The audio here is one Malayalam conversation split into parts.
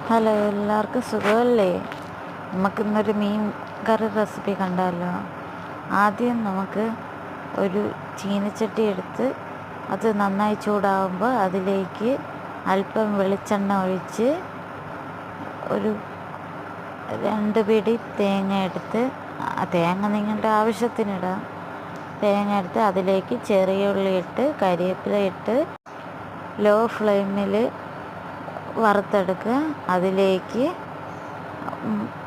ഹലോ, എല്ലാവർക്കും സുഖമല്ലേ? നമുക്കിന്നൊരു മീൻ കറി റെസിപ്പി കണ്ടാലോ? ആദ്യം നമുക്ക് ഒരു ചീനച്ചട്ടി എടുത്ത് അത് നന്നായി ചൂടാകുമ്പോൾ അതിലേക്ക് അല്പം വെളിച്ചെണ്ണ ഒഴിച്ച് ഒരു 2 പിടി തേങ്ങ എടുത്ത്, തേങ്ങ നിങ്ങളുടെ ആവശ്യത്തിനിടാം. തേങ്ങ എടുത്ത് അതിലേക്ക് ചെറിയ ഉള്ളി ഇട്ട് കരിവേപ്പില ഇട്ട് ലോ ഫ്ലെയിമിൽ വറുത്തെടുക്കുക. അതിലേക്ക്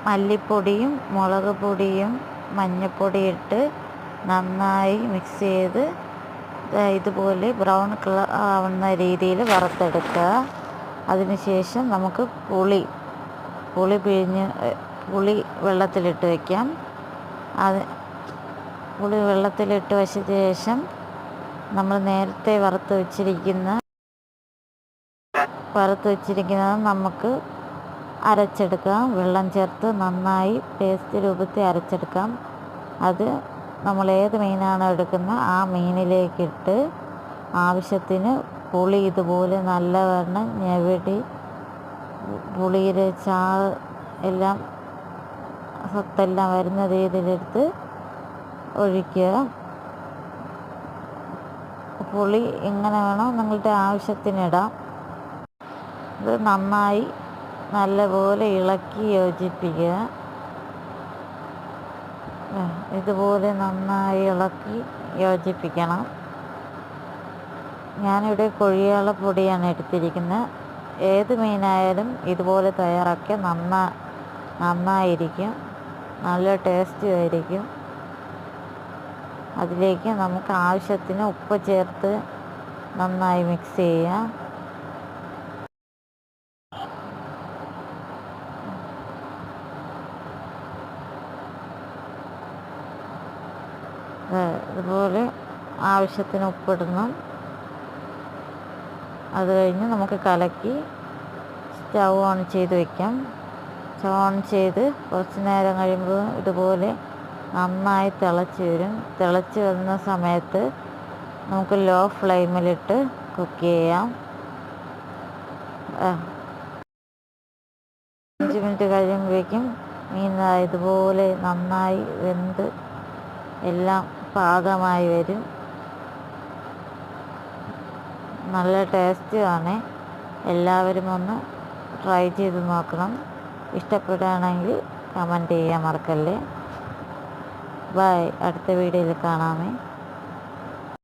മല്ലിപ്പൊടിയും മുളക് പൊടിയും മഞ്ഞൾപ്പൊടി ഇട്ട് നന്നായി മിക്സ് ചെയ്ത് ഇതുപോലെ ബ്രൗൺ കളർ ആവുന്ന രീതിയിൽ വറുത്തെടുക്കുക. അതിനുശേഷം നമുക്ക് പുളി വെള്ളത്തിലിട്ട് വയ്ക്കാം. പുളി വെള്ളത്തിലിട്ട് വെച്ച ശേഷം നമ്മൾ നേരത്തെ വറുത്ത് വെച്ചിരിക്കുന്നത് നമുക്ക് അരച്ചെടുക്കാം. വെള്ളം ചേർത്ത് നന്നായി പേസ്റ്റ് രൂപത്തിൽ അരച്ചെടുക്കാം. അത് നമ്മൾ ഏത് മീനാണോ എടുക്കുന്നത് ആ മീനിലേക്കിട്ട് ആവശ്യത്തിന് പുളി ഇതുപോലെ നല്ലവണ്ണം ഞെവടി പുളിയുടെ ചാറ് എല്ലാം സത്തെല്ലാം വരുന്ന രീതിയിലെടുത്ത് ഒഴിക്കുക. പുളി എങ്ങനെ വേണോ നിങ്ങളുടെ ആവശ്യത്തിനിടാം. ഇത് നന്നായി നല്ലപോലെ ഇളക്കി യോജിപ്പിക്കുക. ഇതുപോലെ നന്നായി ഇളക്കി യോജിപ്പിക്കണം. ഞാനിവിടെ കൊഴിയാള പൊടിയാണ് എടുത്തിരിക്കുന്നത്. ഏത് മീനായാലും ഇതുപോലെ തയ്യാറാക്കിയാൽ നന്നായിരിക്കും, നല്ല ടേസ്റ്റും ആയിരിക്കും. അതിലേക്ക് നമുക്ക് ആവശ്യത്തിന് ഉപ്പ് ചേർത്ത് നന്നായി മിക്സ് ചെയ്യാം. ഇതുപോലെ ആവശ്യത്തിന് ഉപ്പിടണം. അത് കഴിഞ്ഞ് നമുക്ക് കലക്കി സ്റ്റൗ ഓൺ ചെയ്ത് വയ്ക്കാം. സ്റ്റൗ ഓൺ ചെയ്ത് കുറച്ച് നേരം കഴിയുമ്പോൾ ഇതുപോലെ നന്നായി തിളച്ച് വരും. തിളച്ച് വരുന്ന സമയത്ത് നമുക്ക് ലോ ഫ്ലെയിമിലിട്ട് കുക്ക് ചെയ്യാം. 5 മിനിറ്റ് കഴിയുമ്പോഴേക്കും മീൻ ഇതുപോലെ നന്നായി വെന്ത് എല്ലാം പാകമായി വരും. നല്ല ടേസ്റ്റുമാണ്. എല്ലാവരും ഒന്ന് ട്രൈ ചെയ്ത് നോക്കണം. ഇഷ്ടപ്പെടുകയാണെങ്കിൽ കമൻറ്റ് ചെയ്യാൻ മറക്കല്ലേ. ബൈ. അടുത്ത വീഡിയോയിൽ കാണാമേ.